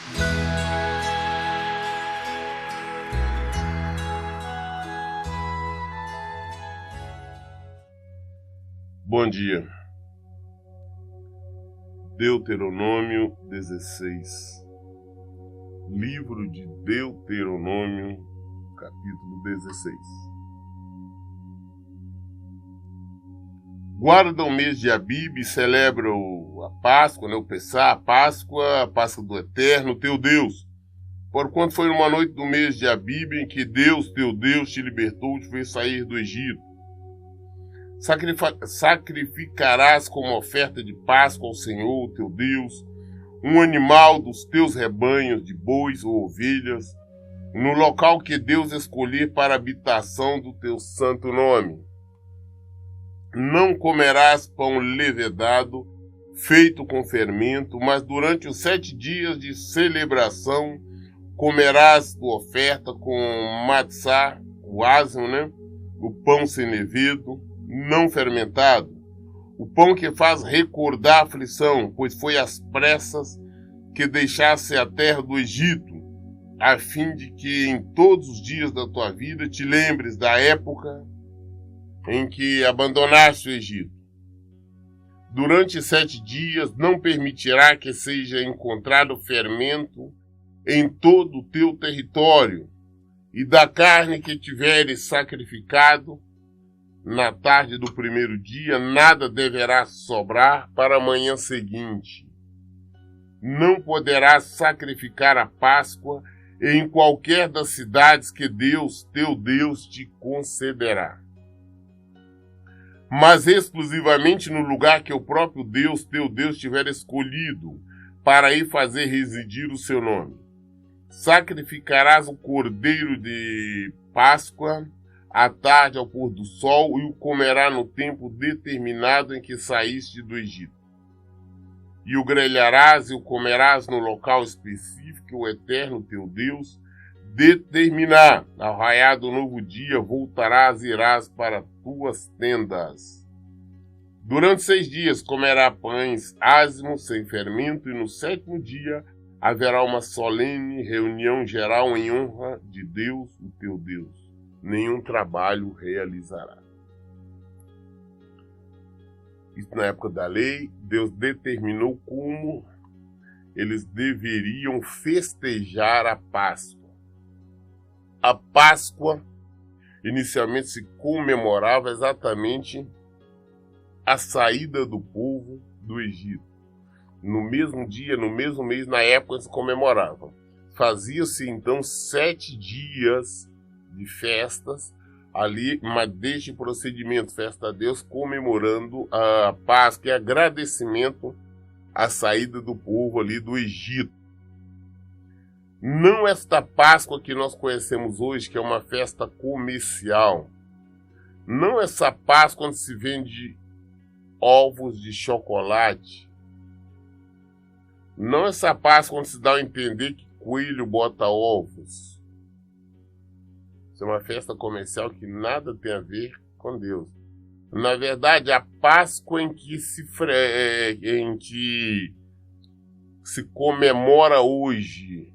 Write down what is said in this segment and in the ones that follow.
Bom dia. Deuteronômio 16. Livro de Deuteronômio, capítulo 16. Guarda o mês de Abib e celebra a Páscoa, o Pessah, a Páscoa do Eterno, teu Deus. Porquanto foi numa noite do mês de Abib em que Deus, teu Deus, te libertou, te fez sair do Egito. Sacrificarás como oferta de Páscoa ao Senhor, teu Deus, um animal dos teus rebanhos de bois ou ovelhas, no local que Deus escolher para a habitação do teu santo nome. Não comerás pão levedado, feito com fermento, mas durante os 7 dias de celebração comerás tua oferta com matzá, o asno, o pão sem levedo, não fermentado, o pão que faz recordar a aflição, pois foi às pressas que deixasse a terra do Egito, a fim de que em todos os dias da tua vida te lembres da época em que abandonaste o Egito. Durante 7 dias não permitirá que seja encontrado fermento em todo o teu território, e da carne que tiveres sacrificado, na tarde do primeiro dia, nada deverá sobrar para a manhã seguinte. Não poderás sacrificar a Páscoa em qualquer das cidades que Deus, teu Deus, te concederá, mas exclusivamente no lugar que o próprio Deus, teu Deus, tiver escolhido para aí fazer residir o seu nome. Sacrificarás o cordeiro de Páscoa à tarde ao pôr do sol, e o comerá no tempo determinado em que saíste do Egito. E o grelharás e o comerás no local específico que o Eterno teu Deus determinar. Ao raiar do novo dia voltarás e irás para tuas tendas. Durante 6 dias comerá pães ázimos sem fermento, e no 7º dia haverá uma solene reunião geral em honra de Deus, o teu Deus. Nenhum trabalho realizará. Isso na época da lei, Deus determinou como eles deveriam festejar a Páscoa. A Páscoa inicialmente se comemorava exatamente a saída do povo do Egito. No mesmo dia, no mesmo mês, na época se comemorava. Fazia-se então 7 dias de festas ali, mas deste procedimento, festa a Deus, comemorando a Páscoa e agradecimento à saída do povo ali do Egito. Não esta Páscoa que nós conhecemos hoje, que é uma festa comercial. Não essa Páscoa onde se vende ovos de chocolate. Não essa Páscoa onde se dá a entender que coelho bota ovos. Isso é uma festa comercial que nada tem a ver com Deus. Na verdade, a Páscoa em que se comemora hoje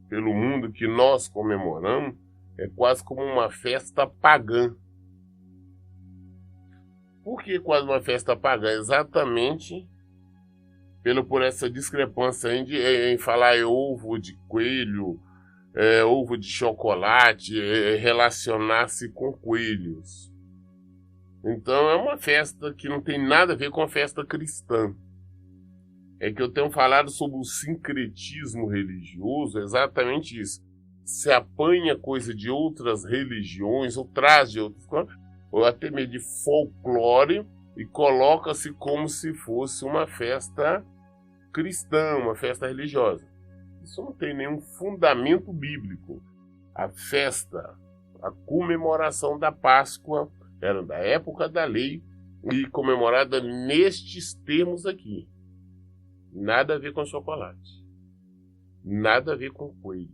pelo mundo, que nós comemoramos, é quase como uma festa pagã. Por que quase uma festa pagã? Exatamente por essa discrepância em falar ovo de coelho, ovo de chocolate, relacionar-se com coelhos. Então é uma festa que não tem nada a ver com a festa cristã. É que eu tenho falado sobre o sincretismo religioso, exatamente isso. Se apanha coisa de outras religiões, ou traz de outras coisas, ou até meio de folclore, e coloca-se como se fosse uma festa cristã, uma festa religiosa. Isso não tem nenhum fundamento bíblico. A festa, a comemoração da Páscoa era da época da lei e comemorada nestes termos aqui. Nada a ver com chocolate. Nada a ver com coelho.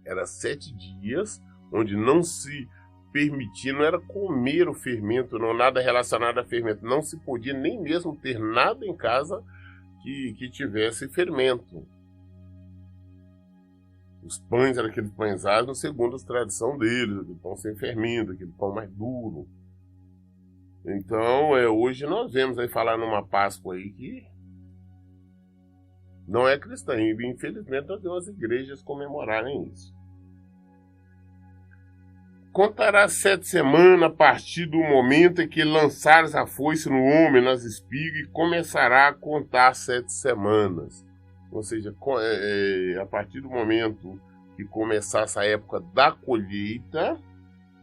Era 7 dias onde não se permitia, não era comer o fermento, não, nada relacionado a fermento. Não se podia nem mesmo ter nada em casa que tivesse fermento. Os pães eram aqueles pães árabes segundo a tradição deles, aquele pão sem fermento, aquele pão mais duro. Então, hoje nós vemos aí falar numa Páscoa aí que não é cristã. E infelizmente nós temos as igrejas comemorarem isso. Contará 7 semanas a partir do momento em que lançares a foice no homem, nas espigas, e começará a contar 7 semanas. Ou seja, a partir do momento que começasse a época da colheita,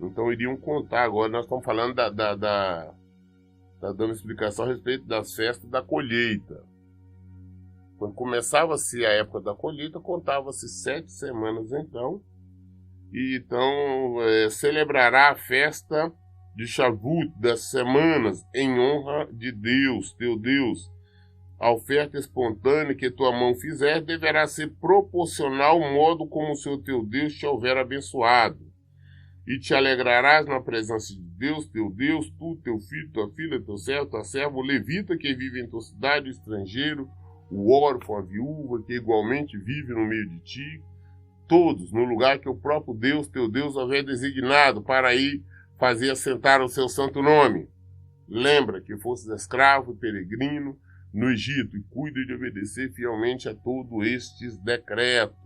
então iriam contar. Agora nós estamos falando dando explicação a respeito das festas da colheita. Quando começava-se a época da colheita, contava-se 7 semanas então. E então celebrará a festa de Shavuot das semanas em honra de Deus, teu Deus. A oferta espontânea que tua mão fizer deverá ser proporcional ao modo como o seu teu Deus te houver abençoado. E te alegrarás na presença de Deus, teu Deus, tu, teu filho, tua filha, teu servo, tua serva, o levita que vive em tua cidade, o estrangeiro, o órfão, a viúva que igualmente vive no meio de ti, todos no lugar que o próprio Deus, teu Deus, houver designado para ir fazer assentar o seu santo nome. Lembra que fostes escravo e peregrino no Egito, e cuida de obedecer fielmente a todos estes decretos.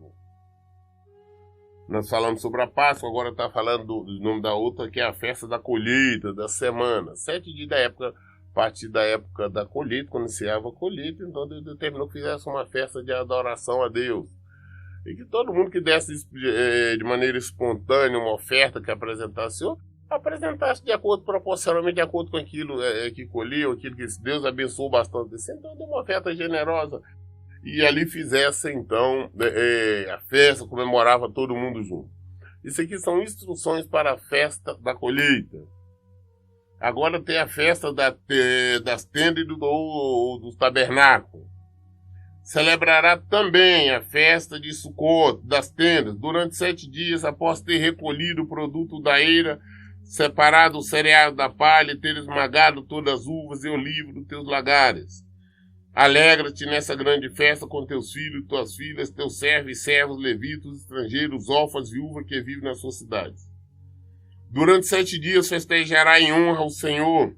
Nós falamos sobre a Páscoa, agora está falando do nome da outra, que é a festa da colheita, da semana. 7 dias da época, a partir da época da colheita, quando iniciava a colheita, então Deus determinou que fizesse uma festa de adoração a Deus. E que todo mundo que desse de maneira espontânea uma oferta que apresentasse, apresentasse proporcionalmente de acordo com aquilo que colheu, aquilo que Deus abençoou bastante. Então deu uma oferta generosa. E ali fizesse então a festa, comemorava todo mundo junto. Isso aqui são instruções para a festa da colheita. Agora tem a festa das tendas e dos tabernáculos. Celebrará também a festa de Sucot, das tendas, durante 7 dias após ter recolhido o produto da eira, separado o cereal da palha, e ter esmagado todas as uvas e olivos dos teus lagares. Alegra-te nessa grande festa com teus filhos, tuas filhas, teus servos e servos, levitas, estrangeiros, órfãos, viúvas que vivem nas suas cidades. Durante 7 dias festejará em honra ao Senhor,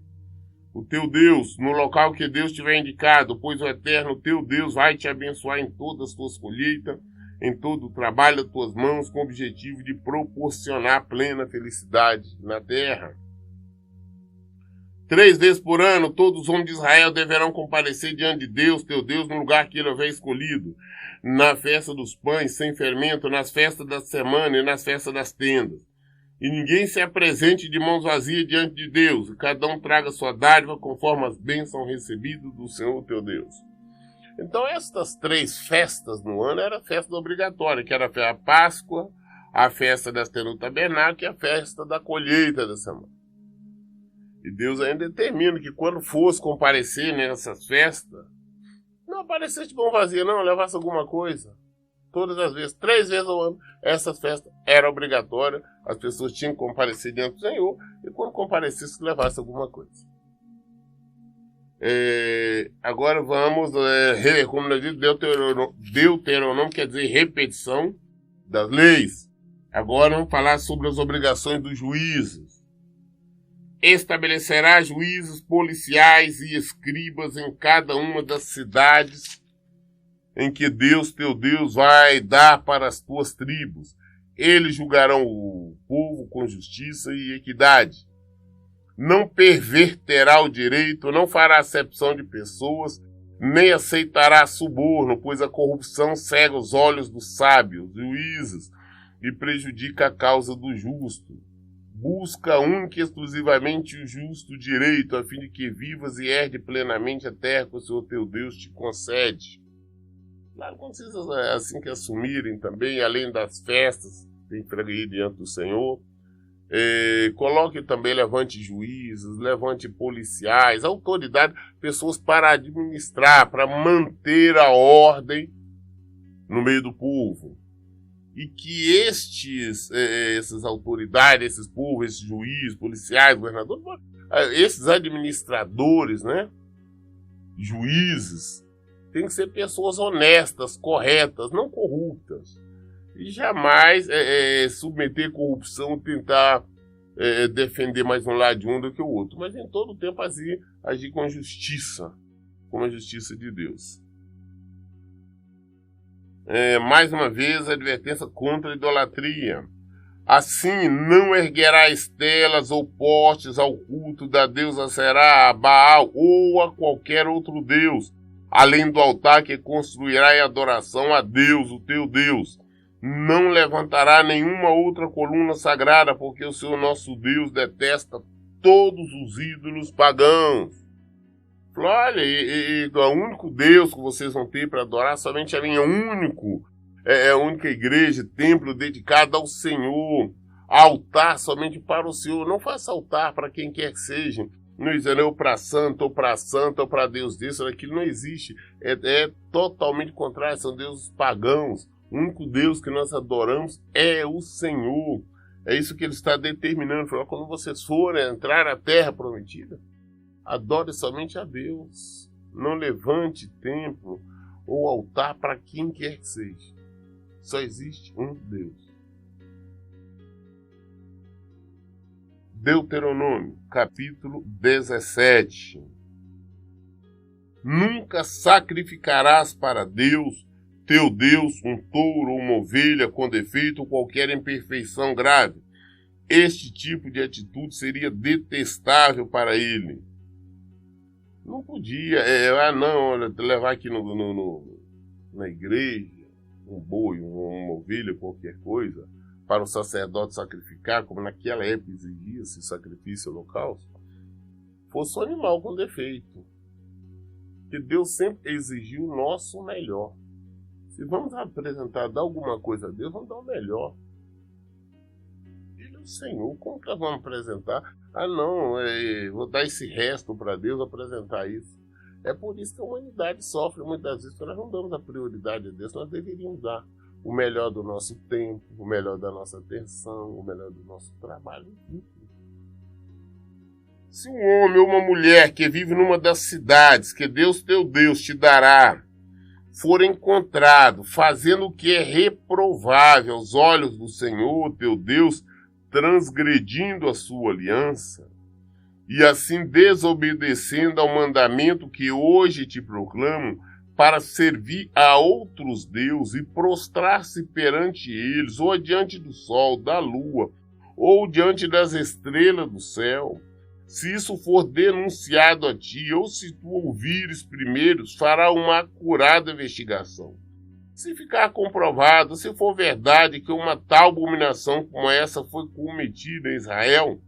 o teu Deus, no local que Deus tiver indicado, pois o Eterno teu Deus vai te abençoar em todas as tuas colheitas, em todo o trabalho das tuas mãos, com o objetivo de proporcionar plena felicidade na terra. 3 vezes por ano, todos os homens de Israel deverão comparecer diante de Deus, teu Deus, no lugar que ele houver escolhido, na festa dos pães sem fermento, nas festas da semana e nas festas das tendas. E ninguém se apresente de mãos vazias diante de Deus, e cada um traga sua dádiva conforme as bênçãos recebidas do Senhor teu Deus. Então estas 3 festas no ano era a festa obrigatória, que era a Páscoa, a festa das tendas do tabernáculo e a festa da colheita da semana. E Deus ainda determina que quando fosse comparecer nessas festas, não aparecesse de mão vazia, não, levasse alguma coisa. Todas as vezes, 3 vezes ao ano, essas festas eram obrigatórias, as pessoas tinham que comparecer diante do Senhor, e quando comparecesse, levasse alguma coisa. Agora vamos, como nós dizemos, Deuteronômio quer dizer repetição das leis. Agora vamos falar sobre as obrigações dos juízes. Estabelecerá juízes policiais e escribas em cada uma das cidades em que Deus, teu Deus, vai dar para as tuas tribos. Eles julgarão o povo com justiça e equidade. Não perverterá o direito, não fará acepção de pessoas, nem aceitará suborno, pois a corrupção cega os olhos dos sábios, juízes, e prejudica a causa do justo. Busca única e exclusivamente o justo direito, a fim de que vivas e herde plenamente a terra que o Senhor teu Deus te concede. Claro, quando vocês assim que assumirem também, além das festas, tem que ir diante do Senhor, coloque também, levante juízes, levante policiais, autoridade, pessoas para administrar, para manter a ordem no meio do povo. E que essas autoridades, esses povos, esses juízes, policiais, governadores, esses administradores, né, juízes, tem que ser pessoas honestas, corretas, não corruptas. e jamais submeter corrupção, tentar defender mais um lado de um do que o outro, mas em todo tempo agir com a justiça, com a justiça de Deus. Mais uma vez, a advertência contra a idolatria. Assim, não erguerá estelas ou postes ao culto da deusa Será, a Baal ou a qualquer outro deus, além do altar que construirá em adoração a Deus, o teu Deus. Não levantará nenhuma outra coluna sagrada, porque o Senhor nosso Deus detesta todos os ídolos pagãos. Olha, o único Deus que vocês vão ter para adorar somente a mim, é a única igreja, templo dedicado ao Senhor, altar somente para o Senhor. Não faça altar para quem quer que seja. Não existe, ou para santo, ou para santa, ou para Deus desse, aquilo não existe. É totalmente contrário, são deuses pagãos. O único Deus que nós adoramos é o Senhor. É isso que ele está determinando. Quando vocês forem entrar na terra prometida, adore somente a Deus. Não levante templo ou altar para quem quer que seja. Só existe um Deus. Deuteronômio, capítulo 17. Nunca sacrificarás para Deus, teu Deus, um touro ou uma ovelha com defeito ou qualquer imperfeição grave. Este tipo de atitude seria detestável para ele. Não podia, levar aqui na igreja um boi, uma ovelha, qualquer coisa, para o sacerdote sacrificar, como naquela época exigia-se sacrifício holocausto, fosse um animal com defeito. Que Deus sempre exigiu o nosso melhor. Se vamos apresentar, dar alguma coisa a Deus, vamos dar o melhor. Ele é o Senhor, como que nós vamos apresentar? Vou dar esse resto para Deus, apresentar isso. É por isso que a humanidade sofre muitas vezes, porque nós não damos a prioridade a Deus, nós deveríamos dar o melhor do nosso tempo, o melhor da nossa atenção, o melhor do nosso trabalho. Se um homem ou uma mulher que vive numa das cidades que Deus teu Deus te dará, for encontrado fazendo o que é reprovável aos olhos do Senhor teu Deus, transgredindo a sua aliança, e assim desobedecendo ao mandamento que hoje te proclamo, para servir a outros deuses e prostrar-se perante eles, ou diante do sol, da lua, ou diante das estrelas do céu. Se isso for denunciado a ti, ou se tu ouvires primeiro, fará uma acurada investigação. Se ficar comprovado, se for verdade que uma tal abominação como essa foi cometida em Israel,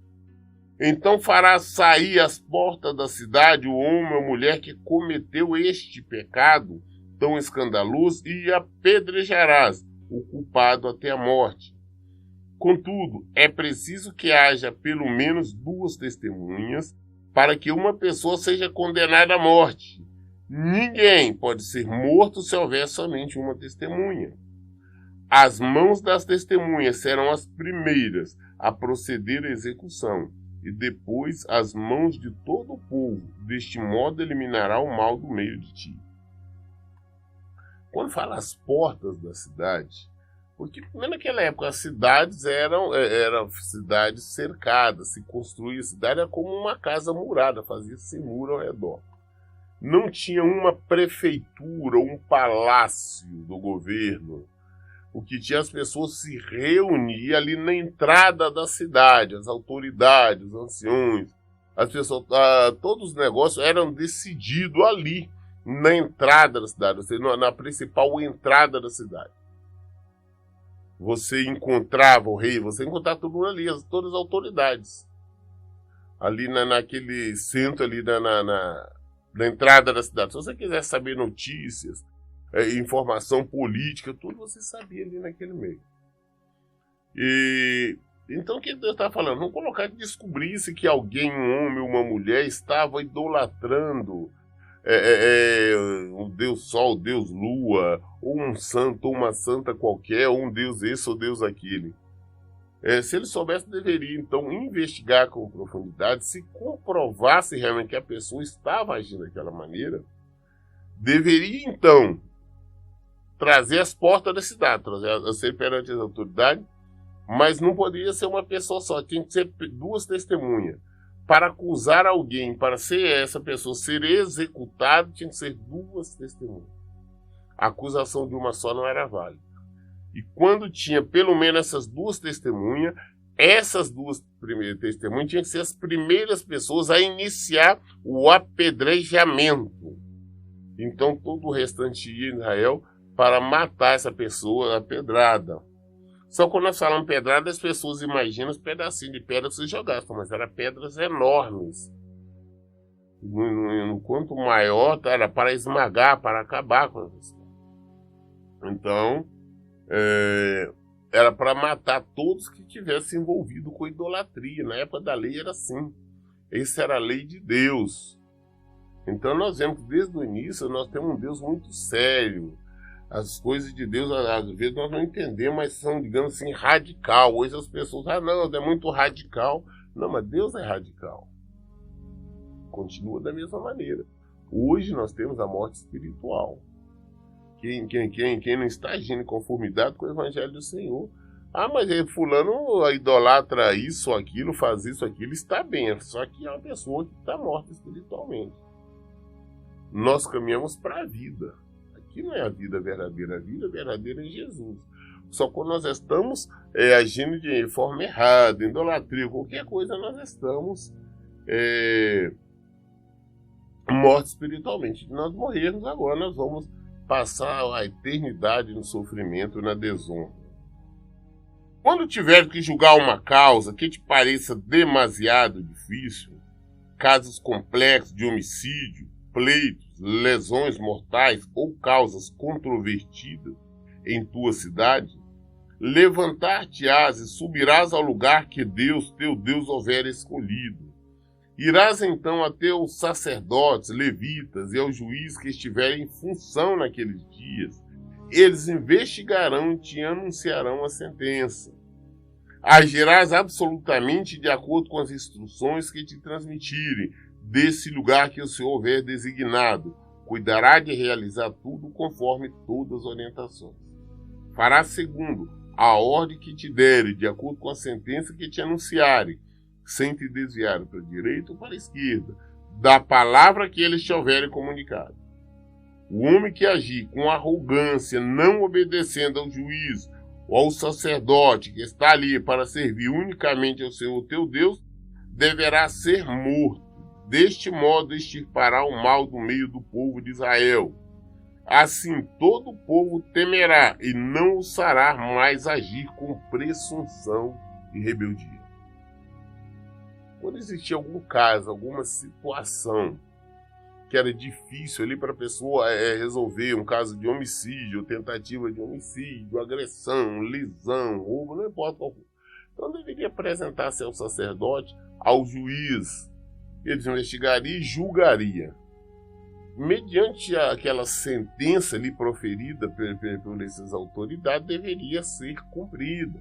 então farás sair às portas da cidade o homem ou mulher que cometeu este pecado tão escandaloso e apedrejarás o culpado até a morte. Contudo, é preciso que haja pelo menos 2 testemunhas para que uma pessoa seja condenada à morte. Ninguém pode ser morto se houver somente uma testemunha. As mãos das testemunhas serão as primeiras a proceder à execução, e depois as mãos de todo o povo. Deste modo eliminará o mal do meio de ti. Quando fala as portas da cidade, porque naquela época as cidades eram cidades cercadas, se construía a cidade era como uma casa murada, fazia-se muro ao redor. Não tinha uma prefeitura, um palácio do governo. O que tinha, as pessoas se reuniam ali na entrada da cidade, as autoridades, os anciões, as pessoas, todos os negócios eram decididos ali, na entrada da cidade, ou seja, na principal entrada da cidade. Você encontrava o rei, você encontrava todo mundo ali, todas as autoridades. Ali naquele centro, ali na entrada da cidade. Se você quiser saber notícias, informação política, tudo você sabia ali naquele meio. Então o que Deus está falando? Vamos colocar que descobrisse que alguém, um homem ou uma mulher, estava idolatrando o Deus Sol, o Deus Lua, ou um santo, ou uma santa qualquer, ou um Deus esse ou Deus aquele. Se ele soubesse, deveria então investigar com profundidade, se comprovasse realmente que a pessoa estava agindo daquela maneira, deveria então trazer as portas da cidade, trazer a ser perante as autoridades, mas não poderia ser uma pessoa só, tinha que ser 2 testemunhas. Para acusar alguém, para ser essa pessoa ser executada, tinha que ser 2 testemunhas. A acusação de uma só não era válida. E quando tinha pelo menos essas 2 testemunhas, essas 2 primeiras testemunhas tinham que ser as primeiras pessoas a iniciar o apedrejamento. Então todo o restante ia em Israel para matar essa pessoa a pedrada. Só quando nós falamos pedrada, as pessoas imaginam os pedacinhos de pedra que se jogavam, mas eram pedras enormes. Quanto maior, era para esmagar, para acabar com a pessoa. Então, era para matar todos que tivessem envolvido com idolatria. Na época da lei era assim. Essa era a lei de Deus. Então nós vemos que desde o início nós temos um Deus muito sério. As coisas de Deus, às vezes, nós não entendemos, mas são, digamos assim, radical. Hoje as pessoas, não, é muito radical. Não, mas Deus é radical. Continua da mesma maneira. Hoje nós temos a morte espiritual. Quem não está agindo em conformidade com o Evangelho do Senhor. Mas fulano idolatra isso ou aquilo, faz isso ou aquilo, está bem. Só que é uma pessoa que está morta espiritualmente. Nós caminhamos para a vida. Aqui não é a vida verdadeira é Jesus. Só quando nós estamos agindo de forma errada, idolatria, qualquer coisa, nós estamos mortos espiritualmente. Se nós morrermos agora, nós vamos passar a eternidade no sofrimento, na desonra. Quando tiver que julgar uma causa que te pareça demasiado difícil, casos complexos de homicídio, pleitos, lesões mortais ou causas controvertidas em tua cidade, levantar-te-ás e subirás ao lugar que Deus, teu Deus, houver escolhido. Irás então até os sacerdotes, levitas e aos juízes que estiverem em função naqueles dias. Eles investigarão e te anunciarão a sentença. Agirás absolutamente de acordo com as instruções que te transmitirem desse lugar que o Senhor houver designado. Cuidará de realizar tudo conforme todas as orientações. Fará segundo a ordem que te derem, de acordo com a sentença que te anunciarem, sem te desviar para a direita ou para a esquerda, da palavra que eles te houverem comunicado. O homem que agir com arrogância, não obedecendo ao juiz ou ao sacerdote que está ali para servir unicamente ao Senhor teu Deus, deverá ser morto. Deste modo extirpará o mal do meio do povo de Israel. Assim todo o povo temerá e não ousará mais agir com presunção e rebeldia. Quando existia algum caso, alguma situação que era difícil ali para a pessoa resolver, um caso de homicídio, tentativa de homicídio, agressão, lesão, roubo, não importa qual for. Então deveria apresentar-se ao sacerdote, ao juiz. Eles investigariam e julgariam. Mediante aquela sentença ali proferida por essas autoridades, deveria ser cumprida.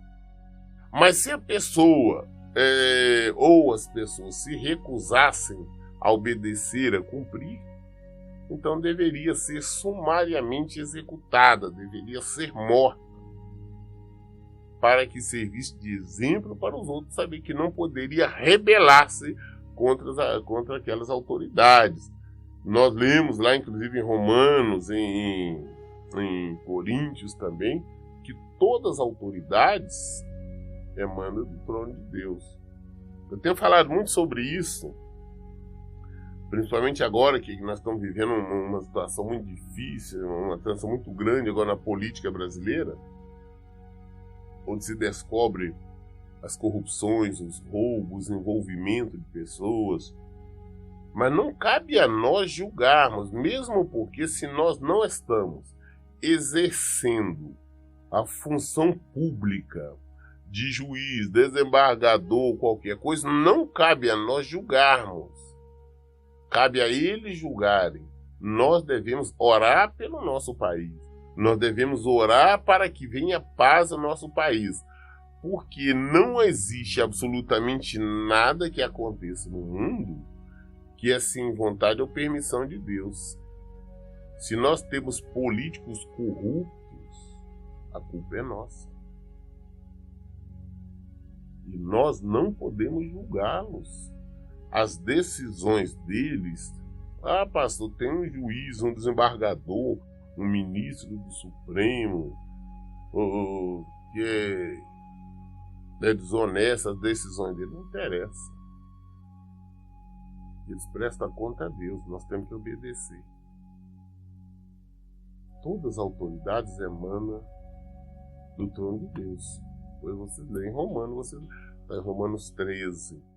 Mas se a pessoa ou as pessoas se recusassem a obedecer, a cumprir, então deveria ser sumariamente executada, deveria ser morta, para que servisse de exemplo para os outros saber que não poderia rebelar-se contra aquelas autoridades. Nós lemos lá, inclusive em Romanos, em Coríntios também, que todas as autoridades emanam do trono de Deus. Eu tenho falado muito sobre isso, principalmente agora que nós estamos vivendo uma situação muito difícil, uma tensão muito grande agora na política brasileira, onde se descobre as corrupções, os roubos, o envolvimento de pessoas. Mas não cabe a nós julgarmos, mesmo porque se nós não estamos exercendo a função pública de juiz, desembargador, qualquer coisa, não cabe a nós julgarmos. Cabe a eles julgarem. Nós devemos orar pelo nosso país. Nós devemos orar para que venha paz ao nosso país. Porque não existe absolutamente nada que aconteça no mundo que é sem vontade ou permissão de Deus. Se nós temos políticos corruptos, A culpa é nossa. E nós não podemos julgá-los. As decisões deles... Ah, pastor, tem um juiz, um desembargador, um ministro do Supremo, que é desonesto, as decisões dele não interessam. Eles prestam conta a Deus, nós temos que obedecer. Todas as autoridades emanam do trono de Deus. Depois vocês leem em Romanos, está em Romanos 13.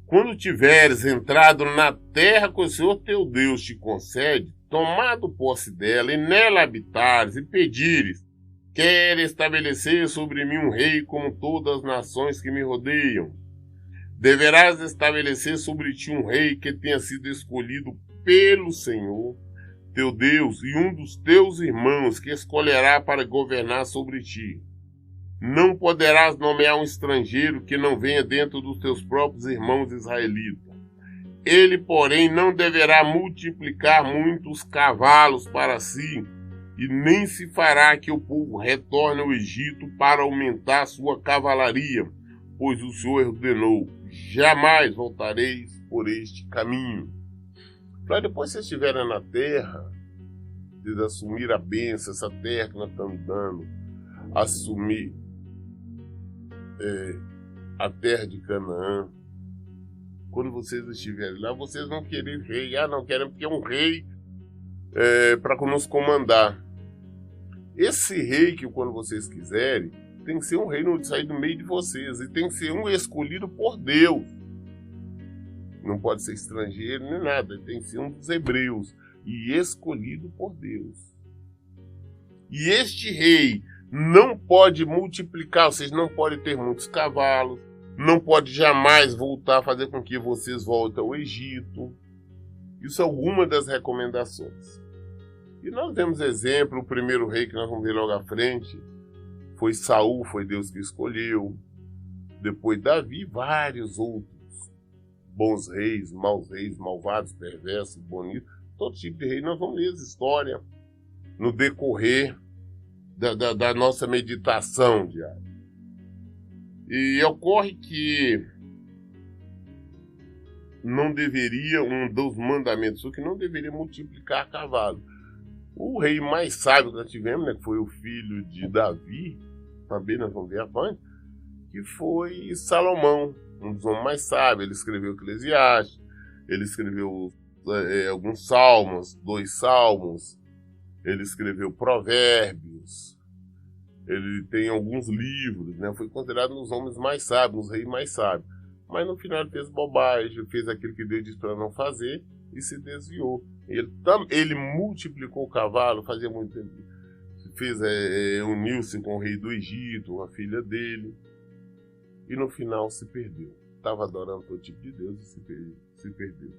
Quando tiveres entrado na terra que o Senhor teu Deus te concede, tomado posse dela, e nela habitares, e pedires, quero estabelecer sobre mim um rei como todas as nações que me rodeiam. Deverás estabelecer sobre ti um rei que tenha sido escolhido pelo Senhor, teu Deus, e um dos teus irmãos que escolherá para governar sobre ti. Não poderás nomear um estrangeiro que não venha dentro dos teus próprios irmãos israelitas. Ele, porém, não deverá multiplicar muitos cavalos para si, e nem se fará que o povo retorne ao Egito para aumentar sua cavalaria, pois o Senhor ordenou: jamais voltareis por este caminho. Para depois vocês estiverem na terra, vocês assumir a bênção, essa terra que nós estamos dando, assumir a terra de Canaã. Quando vocês estiverem lá, vocês vão querer rei. Ah, não querem porque é um rei para nos comandar. Esse rei que quando vocês quiserem, tem que ser um rei de sair do meio de vocês. E tem que ser um escolhido por Deus. Não pode ser estrangeiro nem nada. Ele tem que ser um dos hebreus. E escolhido por Deus. E este rei não pode multiplicar, ou seja, não pode ter muitos cavalos, não pode jamais voltar a fazer com que vocês voltem ao Egito. Isso é alguma das recomendações. E nós temos exemplo, o primeiro rei que nós vamos ver logo à frente foi Saul, foi Deus que escolheu. Depois Davi, vários outros bons reis, malvados, perversos, bonitos, todo tipo de rei. Nós vamos ler essa história no decorrer da nossa meditação diária. E ocorre que não deveria, um dos mandamentos, que não deveria multiplicar cavalo. O rei mais sábio que nós tivemos, né, que foi o filho de Davi, também nós vamos ver avante, que foi Salomão, um dos homens mais sábios. Ele escreveu Eclesiastes, ele escreveu alguns salmos, 2 salmos, ele escreveu Provérbios, ele tem alguns livros, né? Foi considerado um dos homens mais sábios, um dos reis mais sábios. Mas no final ele fez bobagem, fez aquilo que Deus disse para não fazer e se desviou. Ele multiplicou o cavalo, fazia muito tempo. Fez uniu-se com o rei do Egito, a filha dele, e no final se perdeu. Estava adorando todo tipo de Deus e se perdeu.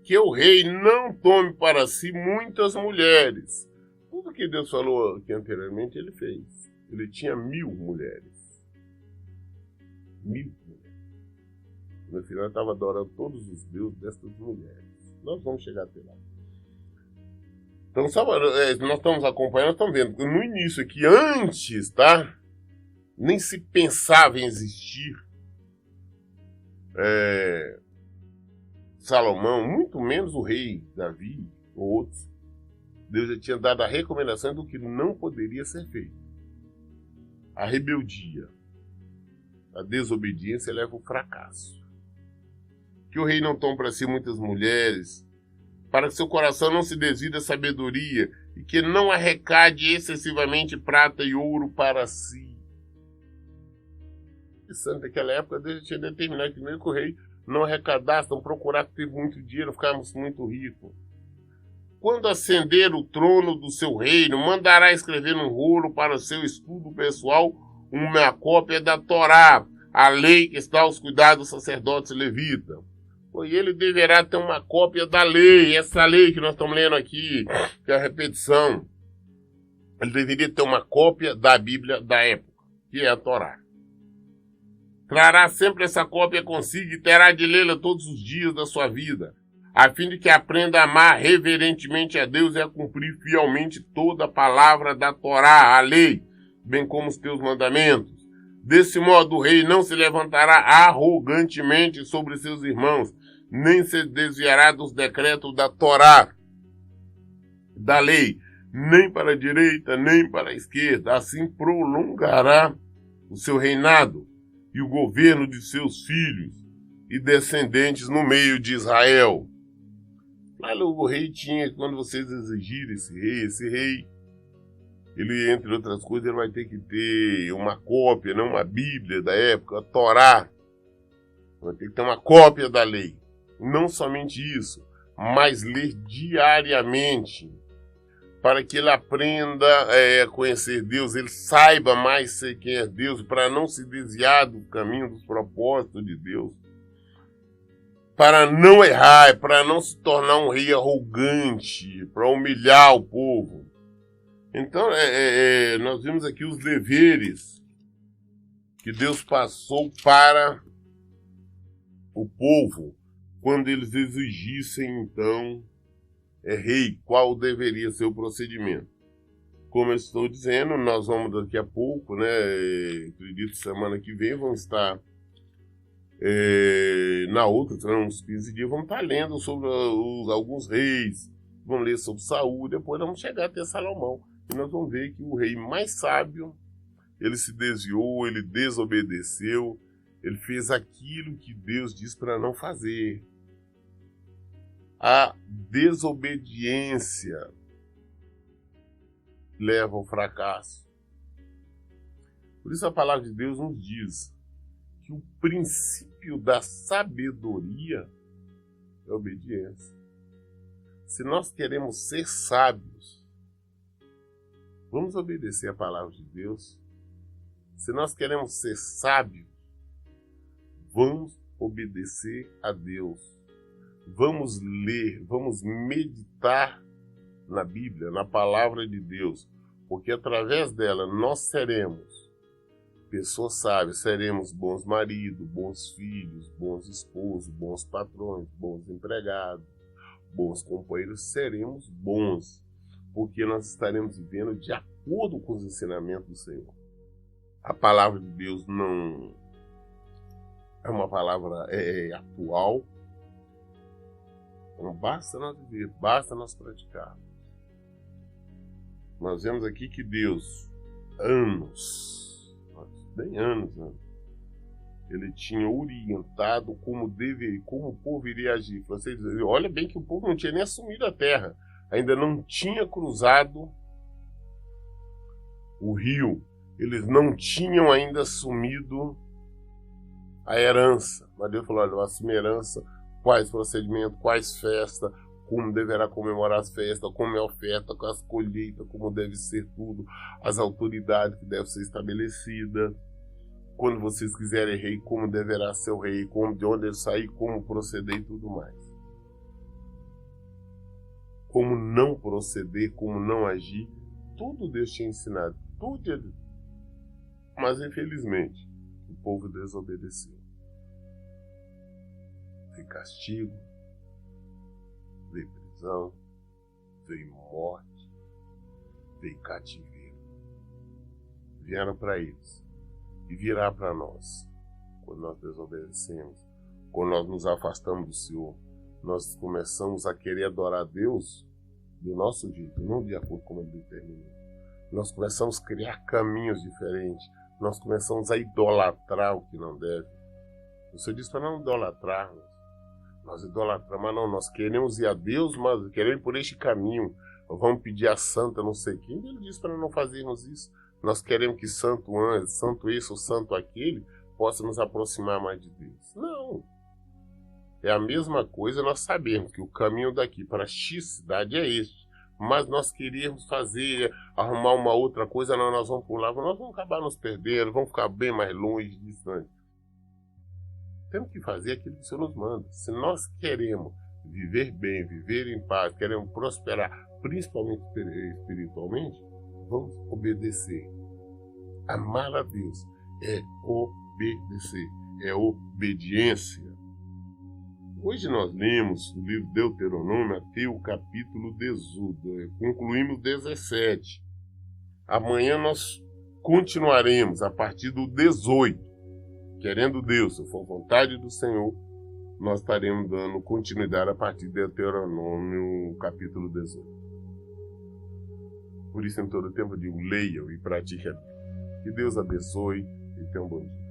Que o rei não tome para si muitas mulheres. Tudo que Deus falou aqui anteriormente, ele fez. Ele tinha 1000 mulheres. 1000 mulheres. No final, ele estava adorando todos os deuses dessas mulheres. Nós vamos chegar até lá. Então, nós estamos acompanhando, estamos vendo. No início aqui, antes, tá? Nem se pensava em existir Salomão, muito menos o rei Davi ou outros. Deus já tinha dado a recomendação do que não poderia ser feito. A rebeldia, a desobediência leva ao fracasso. Que o rei não tome para si muitas mulheres, para que seu coração não se desvie da sabedoria e que não arrecade excessivamente prata e ouro para si. Pensando naquela época, Deus já tinha determinado que nem que o rei não arrecadasse, não procurasse ter muito dinheiro, ficarmos muito ricos. Quando ascender o trono do seu reino, mandará escrever num rolo para seu estudo pessoal uma cópia da Torá, a lei que está aos cuidados dos sacerdotes levitas. E ele deverá ter uma cópia da lei, essa lei que nós estamos lendo aqui, que é a repetição. Ele deveria ter uma cópia da Bíblia da época, que é a Torá. Trará sempre essa cópia consigo e terá de lê-la todos os dias da sua vida, a fim de que aprenda a amar reverentemente a Deus e a cumprir fielmente toda a palavra da Torá, a lei, bem como os teus mandamentos. Desse modo, o rei não se levantará arrogantemente sobre seus irmãos, nem se desviará dos decretos da Torá, da lei, nem para a direita, nem para a esquerda. Assim prolongará o seu reinado e o governo de seus filhos e descendentes no meio de Israel. Mas o rei tinha, quando vocês exigirem esse rei, ele, entre outras coisas, ele vai ter que ter uma cópia, não uma Bíblia da época, a Torá. Vai ter que ter uma cópia da lei. Não somente isso, mas ler diariamente, para que ele aprenda a conhecer Deus, ele saiba mais ser quem é Deus, para não se desviar do caminho, dos propósitos de Deus, para não errar, para não se tornar um rei arrogante, para humilhar o povo. Então, nós vimos aqui os deveres que Deus passou para o povo, quando eles exigissem, então, rei, qual deveria ser o procedimento. Como eu estou dizendo, nós vamos daqui a pouco, né, acredito semana que vem, vamos estar na outra, uns 15 dias, vamos estar lendo sobre alguns reis, vamos ler sobre Saul, depois vamos chegar até Salomão, e nós vamos ver que o rei mais sábio, ele se desviou, ele desobedeceu, ele fez aquilo que Deus diz para não fazer. A desobediência leva ao fracasso. Por isso a palavra de Deus nos diz que o princípio da sabedoria é a obediência. Se nós queremos ser sábios, vamos obedecer a palavra de Deus. Se nós queremos ser sábios, vamos obedecer a Deus. Vamos ler, vamos meditar na Bíblia, na palavra de Deus, porque através dela nós seremos pessoas sábias, seremos bons maridos, bons filhos, bons esposos, bons patrões, bons empregados, bons companheiros, seremos bons, porque nós estaremos vivendo de acordo com os ensinamentos do Senhor. A palavra de Deus não é uma palavra atual. Então basta nós viver, basta nós praticar. Nós vemos aqui que Deus, bem anos, ele tinha orientado como o povo iria agir. Vocês olha bem que o povo não tinha nem assumido a terra, ainda não tinha cruzado o rio, eles não tinham ainda assumido a herança. Mas Deus falou, olha, eu assumo a herança, quais procedimentos, quais festas, como deverá comemorar as festas, como é a oferta, com as colheitas, como deve ser tudo, as autoridades que devem ser estabelecidas. Quando vocês quiserem rei, como deverá ser o rei, de onde ele sair, como proceder e tudo mais. Como não proceder, como não agir, tudo Deus tinha ensinado, tudo. Mas infelizmente, o povo desobedeceu. Veio castigo, veio prisão, veio morte, veio cativeiro. Vieram para eles e virá para nós. Quando nós desobedecemos, quando nós nos afastamos do Senhor, nós começamos a querer adorar a Deus do nosso jeito, não de acordo com como Ele determinou. Nós começamos a criar caminhos diferentes, nós começamos a idolatrar o que não deve. O Senhor disse para não idolatrarmos. Nós idolatramos, mas não, nós queremos ir a Deus, mas queremos ir por este caminho. Vamos pedir a santa não sei quem. Ele disse para não fazermos isso. Nós queremos que santo anjo, santo isso, santo aquele, possa nos aproximar mais de Deus. Não. É a mesma coisa, nós sabemos que o caminho daqui para X cidade é este. Mas nós queríamos arrumar uma outra coisa, não, nós vamos pular, nós vamos acabar nos perdendo, vamos ficar bem mais longe, distante. Temos que fazer aquilo que o Senhor nos manda. Se nós queremos viver bem, viver em paz, queremos prosperar, principalmente espiritualmente, vamos obedecer. Amar a Deus é obedecer, é obediência. Hoje nós lemos o livro Deuteronômio até o capítulo 18, concluímos 17. Amanhã nós continuaremos a partir do 18. Querendo Deus, se for vontade do Senhor, nós estaremos dando continuidade a partir de Deuteronômio capítulo 18. Por isso, em todo tempo, eu digo, leiam e pratiquem a Bíblia. Que Deus abençoe e tenha um bom dia.